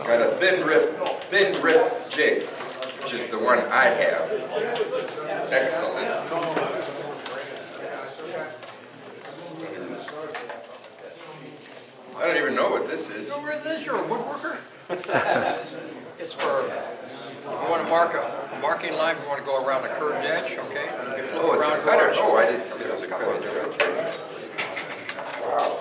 Got a thin rip jig, which is the one I have. Excellent. I don't even know what this is. You know where this is? You're a woodworker? It's for, you want to mark a marking line, you want to go around the curved edge, okay? You can flip Oh, it's around a cutter. doors. Oh, I didn't see it was a cutter. Okay. Wow.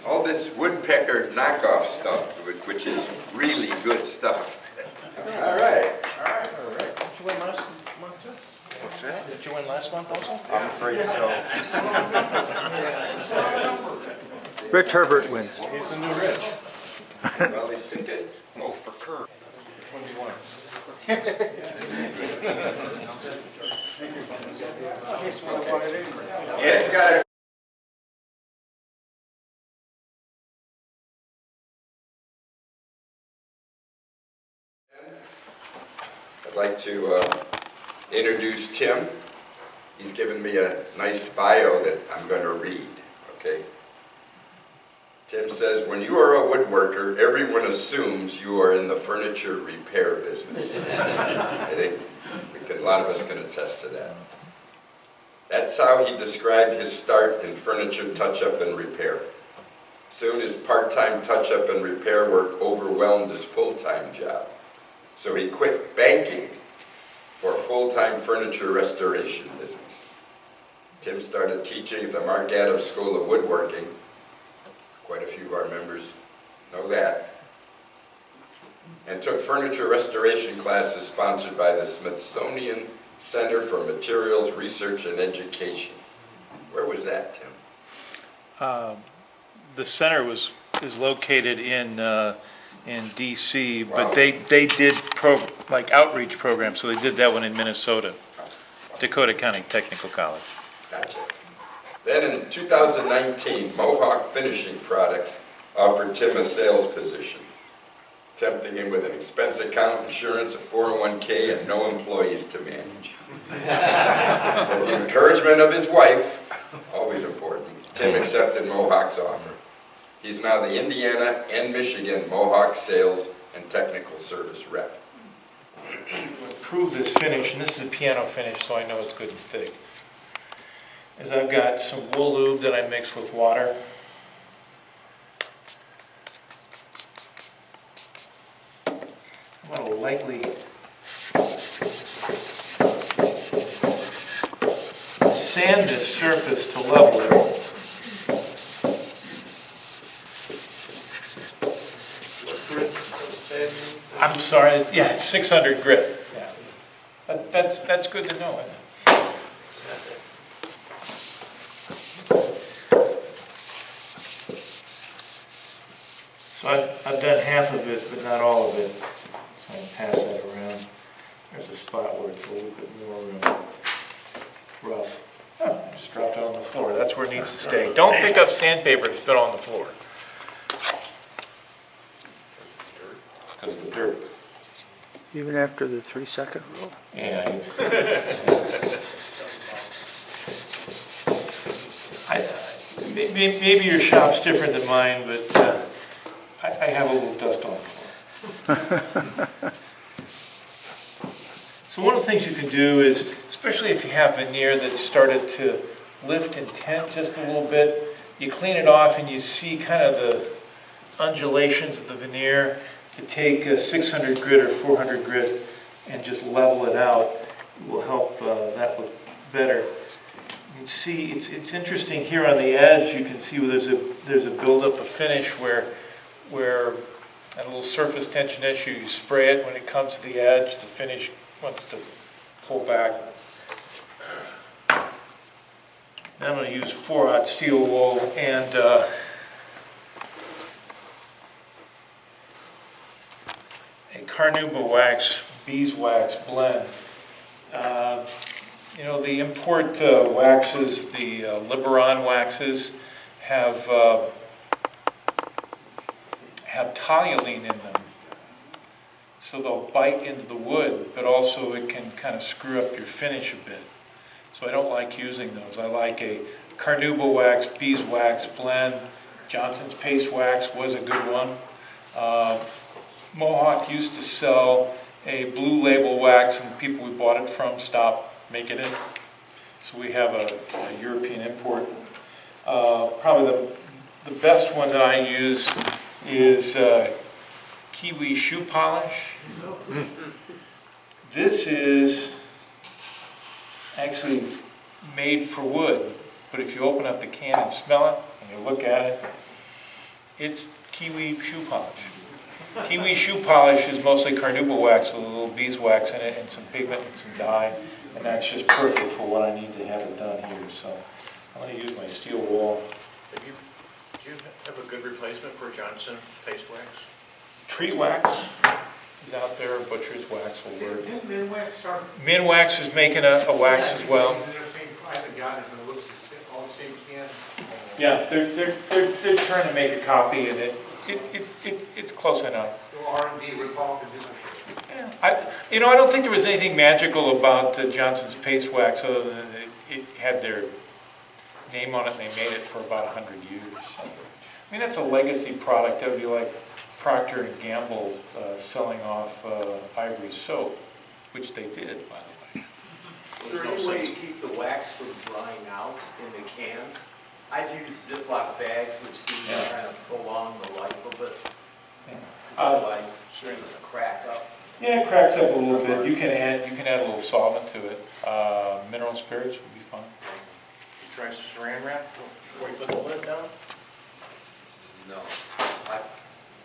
All this woodpecker knockoff stuff, which is really good stuff. All right. Did you win last month too? What's that? Did you win last month also? I'm afraid so. Rich Herbert wins. He's the new Rich. Well, he's picking. Oh, for Kurt. Which one do you want? It's got a I'd like to introduce Tim. He's given me a nice bio that I'm going to read, okay? Tim says, when you are a woodworker, everyone assumes you are in the furniture repair business. I think a lot of us can attest to that. That's how he described his start in furniture touch-up and repair. Soon his part-time touch-up and repair work overwhelmed his full-time job. So he quit banking for a full-time furniture restoration business. Tim started teaching at the Mark Adams School of Woodworking. Quite a few of our members know that. And took furniture restoration classes sponsored by the Smithsonian Center for Materials Research and Education. Where was that, Tim? The center is located in DC, Wow. but they did outreach programs, so they did that one in Minnesota, Dakota County Technical College. Gotcha. Then in 2019, Mohawk Finishing Products offered Tim a sales position, tempting him with an expense account, insurance, a 401k, and no employees to manage. With the encouragement of his wife, always important, Tim accepted Mohawk's offer. He's now the Indiana and Michigan Mohawk sales and technical service rep. Prove this finish, and this is a piano finish, so I know it's good and thick, is I've got some wool lube that I mix with water. I'm going to lightly sand this surface to level it. I'm sorry, yeah, it's 600 grit. Yeah. That's good to know, isn't it? So I've done half of it, but not all of it. So I can pass that around. There's a spot where it's a little bit more rough. Oh, I just dropped it on the floor. That's where it needs to stay. Don't pick up sandpaper to put on the floor. Because of the dirt. Even after the 3-second rule? Yeah. Maybe your shop's different than mine, but I have a little dust on the floor. So one of the things you can do is, especially if you have veneer that's started to lift and tent just a little bit, you clean it off and you see kind of the undulations of the veneer, to take a 600 grit or 400 grit and just level it out will help that look better. You can see it's interesting here on the edge. You can see where there's a buildup of finish where a little surface tension issue. You spray it when it comes to the edge. The finish wants to pull back. Now I'm going to use 4/0 steel wool and a carnauba wax, beeswax blend. The import waxes, the Liberon waxes, have toluene in them. So they'll bite into the wood, but also it can kind of screw up your finish a bit. So I don't like using those. I like a carnauba wax, beeswax blend, Johnson's Paste Wax was a good one. Mohawk used to sell a blue label wax, and the people we bought it from stopped making it. So we have a European import. Probably the best one that I use is Kiwi Shoe Polish. This is actually made for wood, but if you open up the can and smell it, and you look at it, it's Kiwi Shoe Polish. Kiwi Shoe Polish is mostly carnauba wax with a little beeswax in it and some pigment and some dye, and that's just perfect for what I need to have it done here. So I'm going to use my steel wool. Do you have a good replacement for Johnson Paste Wax? Tree wax is out there, butcher's wax will work. Didn't Minwax start? Minwax is making a wax as well. They're the same, I haven't gotten it, but it looks all the same can. Yeah, they're trying to make a copy, and it's close enough. R&D, rip off and do it. Yeah, I don't think there was anything magical about Johnson's Paste Wax other than it had their name on it, and they made it for about 100 years. So, I mean, that's a legacy product. That would be like Procter & Gamble selling off Ivory soap, which they did, by the way. Is there any way to keep the wax from drying out in the can? I've used Ziploc bags, which seem to kind of prolong the life of it, because otherwise it's crack up. Yeah, it cracks up a little bit. You can add a little solvent to it. Mineral spirits would be fun. You try saran wrap before you put the lid down? No. I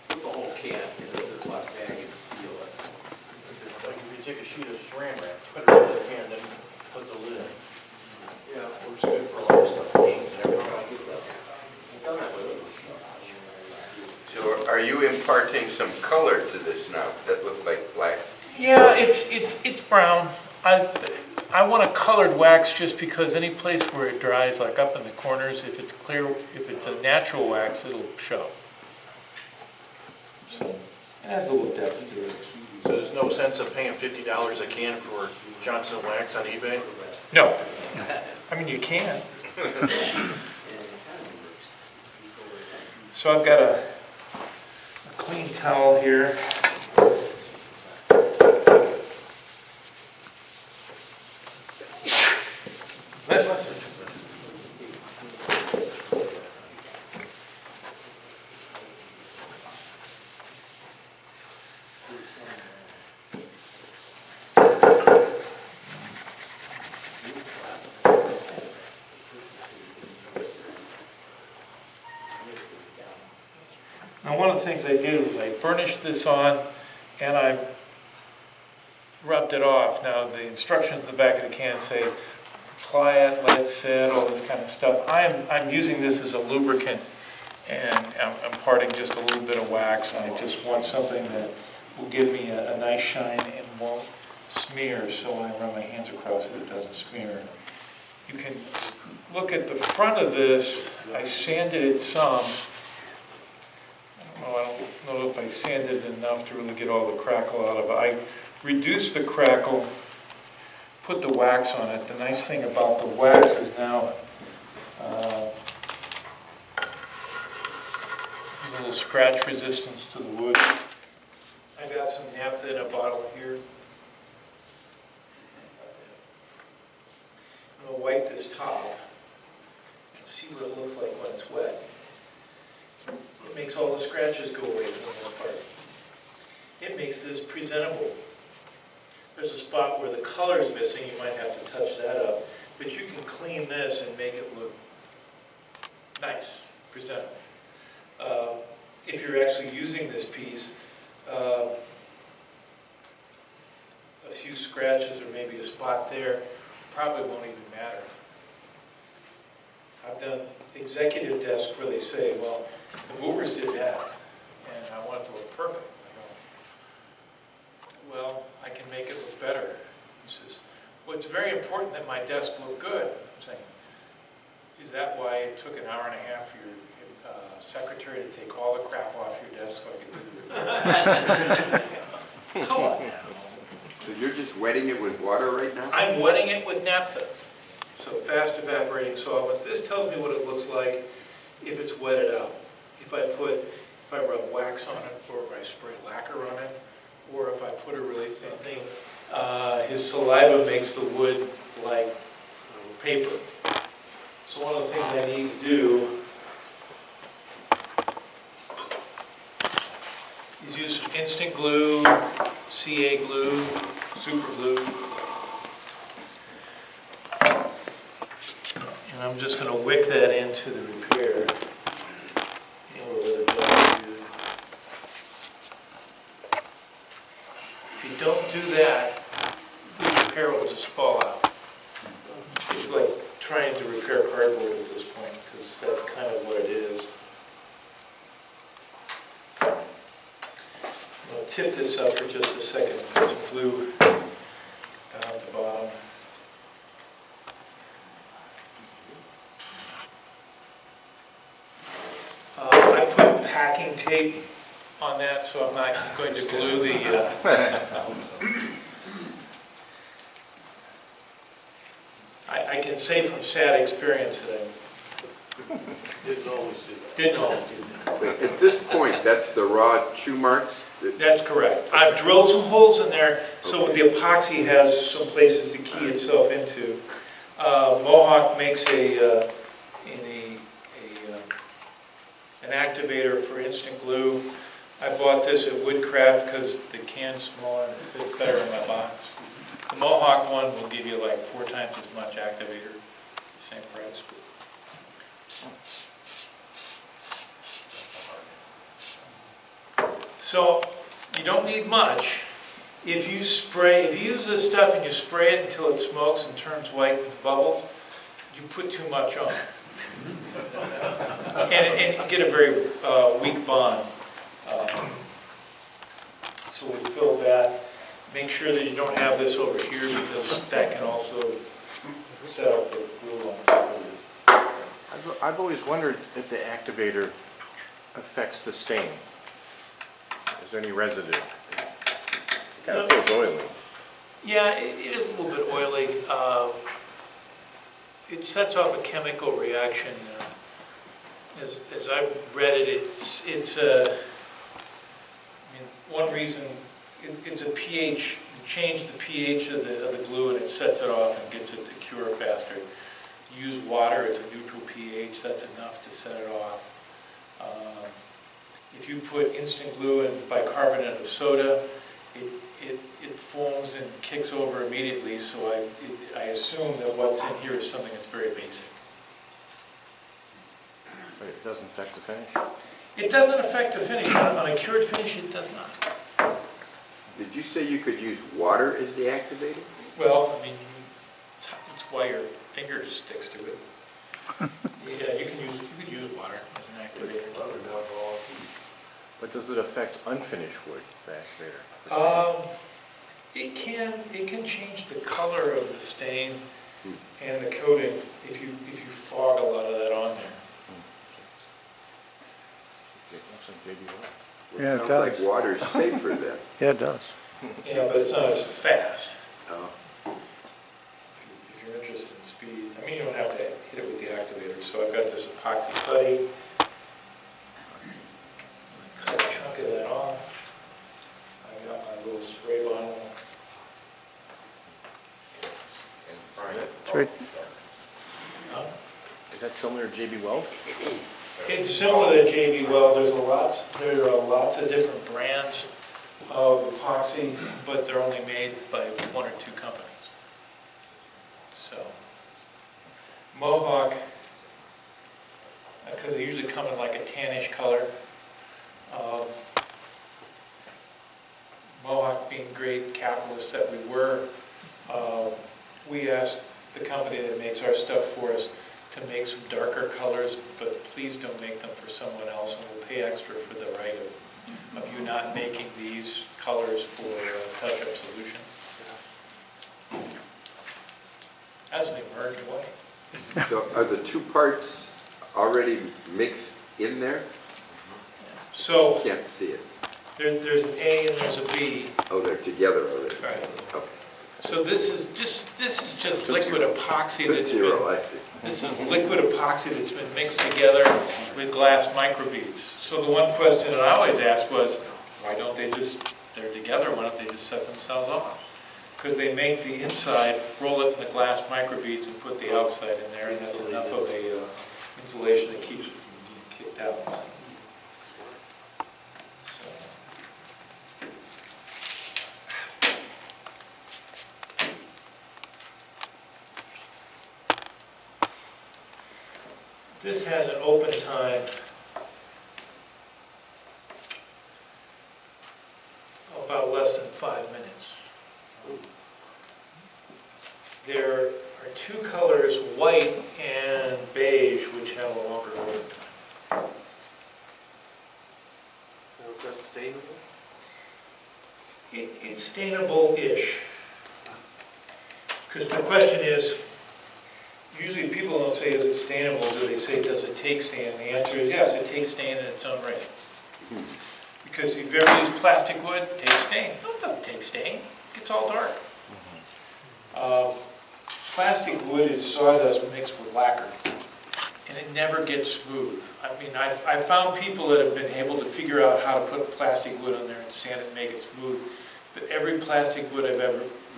put the whole can in a Ziploc bag and seal it. Like if you take a sheet of saran wrap, put it in the can, then put the lid in. Yeah. Works good for a lot of stuff, paint and everything. I've done that with other stuff. So are you imparting some color to this now that looks like black? Yeah, it's brown. I want a colored wax just because any place where it dries, like up in the corners, if it's clear, if it's a natural wax, it'll show. So it adds a little depth to it. So there's no sense of paying $50 a can for Johnson Wax on eBay? No, I mean you can. So I've got a clean towel here. Now, one of the things I did was I burnished this on and I rubbed it off. Now, the instructions at the back of the can say apply it, let it sit, all this kind of stuff. I'm using this as a lubricant, and I'm imparting just a little bit of wax. I just want something that will give me a nice shine and won't smear, so when I run my hands across it doesn't smear. You can look at the front of this. I sanded it some. I don't know if I sanded it enough to really get all the crackle out of it. I reduced the crackle, put the wax on it. The nice thing about the wax is now there's a little scratch resistance to the wood. I got some naphtha in a bottle here. I'm going to wipe this top and see what it looks like when it's wet. It makes all the scratches go away for the most part. It makes this presentable. There's a spot where the color is missing, you might have to touch that up, but you can clean this and make it look nice, presentable. If you're actually using this piece, a few scratches or maybe a spot there probably won't even matter. I've done executive desks where they say, well, the movers did that, and I want it to look perfect. I go, well, I can make it look better. He says, well, it's very important that my desk look good. I'm saying, is that why it took an hour and a half for your secretary to take all the crap off your desk so I could do it? Come on. So you're just wetting it with water right now? I'm wetting it with naphtha, so fast evaporating solvent. This tells me what it looks like if it's wetted out. if I rub wax on it, or if I spray lacquer on it, or if I put a really thin thing. His saliva makes the wood like paper. So one of the things I need to do is use instant glue, CA glue, super glue. And I'm just going to wick that into the repair. If you don't do that, the repair will just fall out. It's like trying to repair cardboard at this point, because that's kind of what it is. I'll tip this up for just a second, put some glue down at the bottom. I put packing tape on that, so I'm not going to glue the... I can say from sad experience that I Didn't always do that. didn't always do that. Wait, at this point, that's the raw chew marks? That's correct. I've drilled some holes in there, so the epoxy has some places to key itself into. Mohawk makes an activator for instant glue. I bought this at Woodcraft because the can's smaller and it fits better in my box. The Mohawk one will give you like 4 times as much activator, the same price. So you don't need much. If you use this stuff and you spray it until it smokes and turns white with bubbles, you put too much on. And you get a very weak bond. So we fill that. Make sure that you don't have this over here, because that can also set up the glue on top of it. I've always wondered if the activator affects the stain. Is there any residue? It kind of feels oily. Yeah, it is a little bit oily. It sets off a chemical reaction. As I read it, it's a. I mean, one reason it's a pH. You change the pH of the glue, and it sets it off and gets it to cure faster. You use water; it's a neutral pH. That's enough to set it off. If you put instant glue and bicarbonate of soda, it foams and kicks over immediately, so I assume that what's in here is something that's very basic. But it doesn't affect the finish? It doesn't affect the finish. On a cured finish, it does not. Did you say you could use water as the activator? Well, I mean, it's why your finger sticks to it. Yeah, you could use water as an activator. But does it affect unfinished wood, the activator? It can change the color of the stain and the coating if you fog a lot of that on there. It looks like JB Weld. Well, Yeah, it sounds does. like water's safer then. Yeah, it does. Yeah, but it's not as fast. Oh. If you're interested in speed, I mean, you don't have to hit it with the activator. So I've got this epoxy putty. Cut a chunk of that off. I got my little spray bottle. It's right. Is that similar to JB Weld? It's similar to JB Weld. There are lots of different brands of epoxy, but they're only made by 1 or 2 companies. So, Mohawk, because they usually come in like a tannish color. Mohawk, being great capitalists that we were, we asked the company that makes our stuff for us to make some darker colors, but please don't make them for someone else, and we'll pay extra for the right of you not making these colors for touch-up solutions. That's the American way. So are the 2 parts already mixed in there? So Can't see it. there's an A and there's a B. Oh, they're together already. Right. Okay. So this is just liquid epoxy that's been, Zero, I see. this is liquid epoxy that's been mixed together with glass microbeads. So the one question that I always ask was, why don't they just, they're together, why don't they just set themselves off? Because they make the inside, roll it in the glass microbeads and put the outside in there, and that's enough of a insulation that keeps it from being kicked out. So. This has an open time about less than 5 minutes. There are two colors, white and beige, which have a longer open time. Now, is that stainable? It's stainable-ish. Because the question is, usually people don't say, is it stainable? Do they say, does it take stain? And the answer is yes, it takes stain in its own right. Because if you ever use plastic wood, it takes stain. No, it doesn't take stain. It gets all dark. Plastic wood is sawdust mixed with lacquer, and it never gets smooth. I mean, I've found people that have been able to figure out how to put plastic wood on there and sand it and make it smooth, but every plastic wood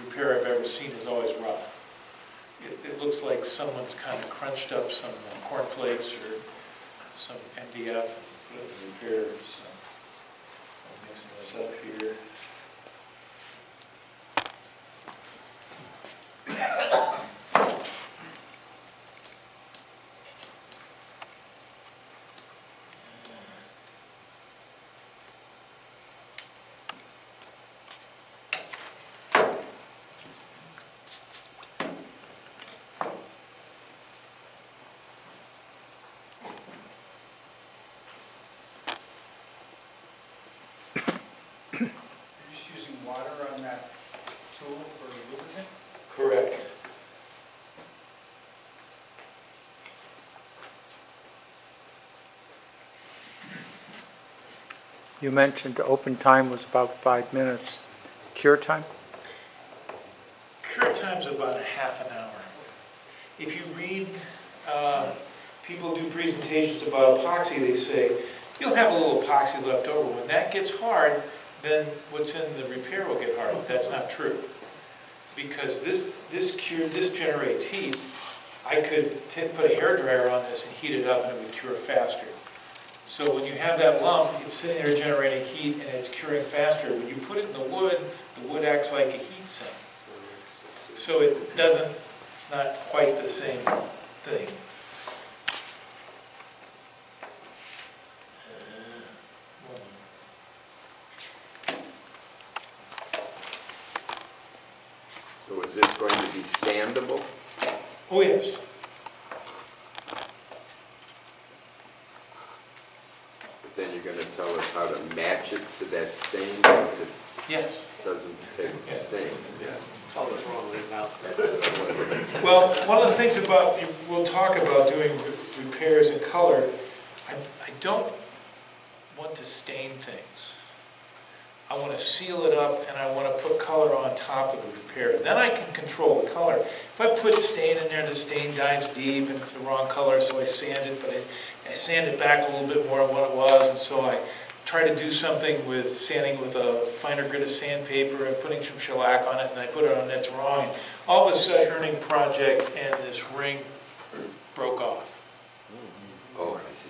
repair I've ever seen is always rough. It looks like someone's kind of crunched up some cornflakes or some MDF and put it in repair. So I'm mixing this up here. You're just using water on that tool for lubricant? Correct. You mentioned open time was about 5 minutes. Cure time? Cure time's about a half an hour. If you read, people do presentations about epoxy, they say, you'll have a little epoxy left over. When that gets hard, then what's in the repair will get hard. That's not true. Because this generates heat. I could put a hairdryer on this and heat it up and it would cure faster. So when you have that lump, it's sitting there generating heat and it's curing faster. When you put it in the wood acts like a heat sink. So it doesn't, it's not quite the same thing. So is this going to be sandable? Oh, yes. But then you're going to tell us how to match it to that stain since it Yes. doesn't take Yes. stain. Color's wrong right now. Well, one of the things about, we'll talk about doing repairs in color, I don't want to stain things. I want to seal it up and I want to put color on top of the repair. Then I can control the color. If I put stain in there, the stain dives deep and it's the wrong color, so I sand it, but I sand it back a little bit more than what it was, and so I try to do something with sanding with a finer grit of sandpaper and putting some shellac on it, and I put it on, that's wrong. And all of a sudden, turning project and this ring broke off. Oh, I see.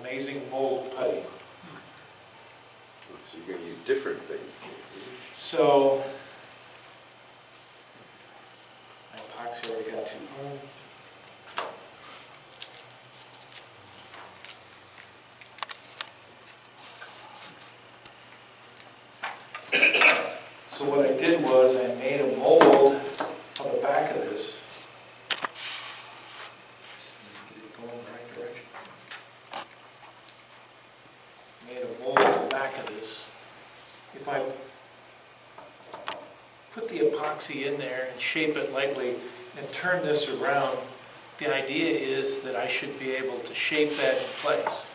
Amazing mold putty. So you're going to use different things. So, my epoxy already got too hard. So what I did was I made a mold on the back of this. Get it going in the right direction. Made a mold on the back of this. If I put the epoxy in there and shape it lightly and turn this around, the idea is that I should be able to shape that in place.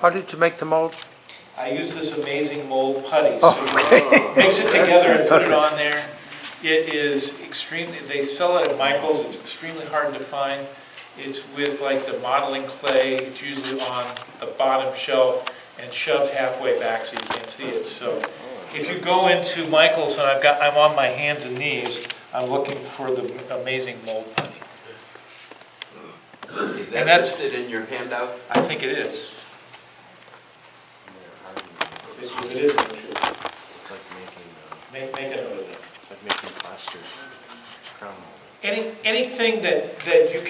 How did you make the mold? I use this amazing mold putty, so you mix it together and put it on there. It is extremely, they sell it at Michael's, it's extremely hard to find. It's with like the modeling clay, it's usually on the bottom shelf and shoved halfway back so you can't see it. So if you go into Michael's and I'm on my hands and knees, I'm looking for the amazing mold putty. Is And that that's- listed in your handout? I think it is. If it isn't, it should. It's like making, Make a note of that. like making plaster crown molding. Anything that you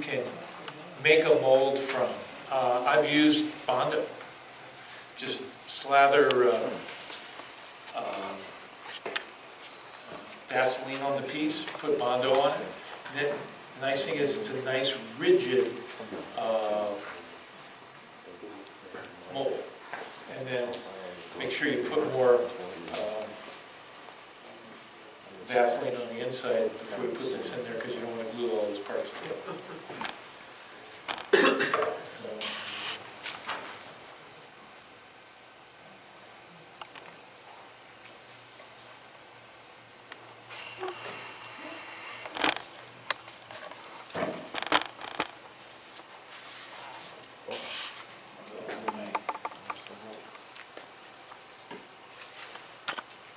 can make a mold from. I've used Bondo. Just slather Vaseline on the piece, put Bondo on it. And then the nice thing is it's a nice rigid mold. And then make sure you put more Vaseline on the inside before you put this in there because you don't want to glue all those parts together. So,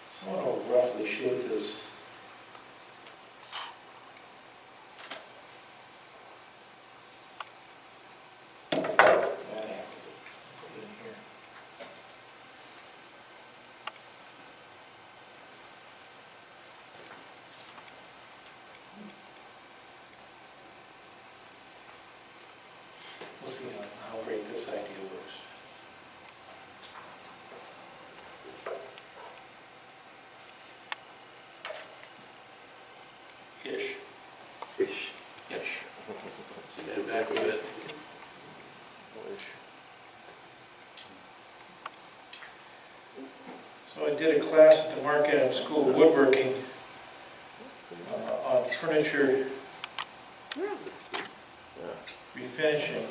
so I'll roughly shape this. We'll see how great this idea works. Ish. Ish. Ish. Stand back a bit. So I did a class at the Marquette School of Woodworking on furniture refinishing.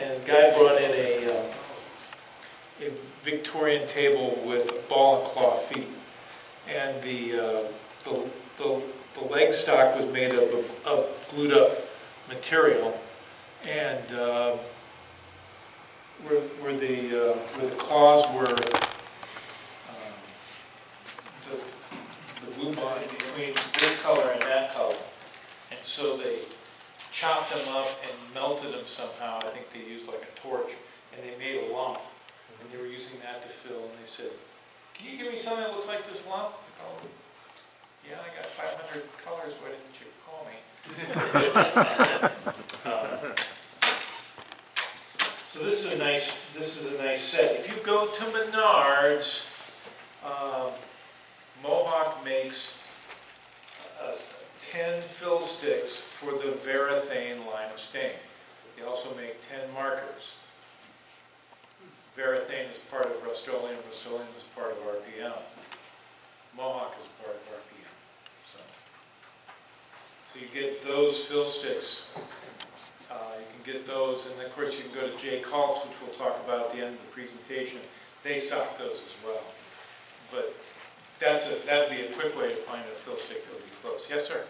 And Guy brought in a Victorian table with ball and claw feet. And the leg stock was made of glued up material. And where the claws were, the glue bond between this color and that color. And so they chopped them up and melted them somehow. I think they used like a torch, and they made a lump. And they were using that to fill, and they said, "Can you give me something that looks like this lump?" I go, "Yeah, I got 500 colors, why didn't you call me?" So this is a nice set. If you go to Menards, Mohawk makes 10 fill sticks for the Varathane line of stain. They also make 10 markers. Varathane is part of Rust-Oleum, Rust-Oleum is part of RPM. Mohawk is part of RPM. So you get those fill sticks. You can get those, and of course you can go to Jay Calt's, which we'll talk about at the end of the presentation. They stock those as well. But that would be a quick way to find a fill stick that would be close. Yes, sir?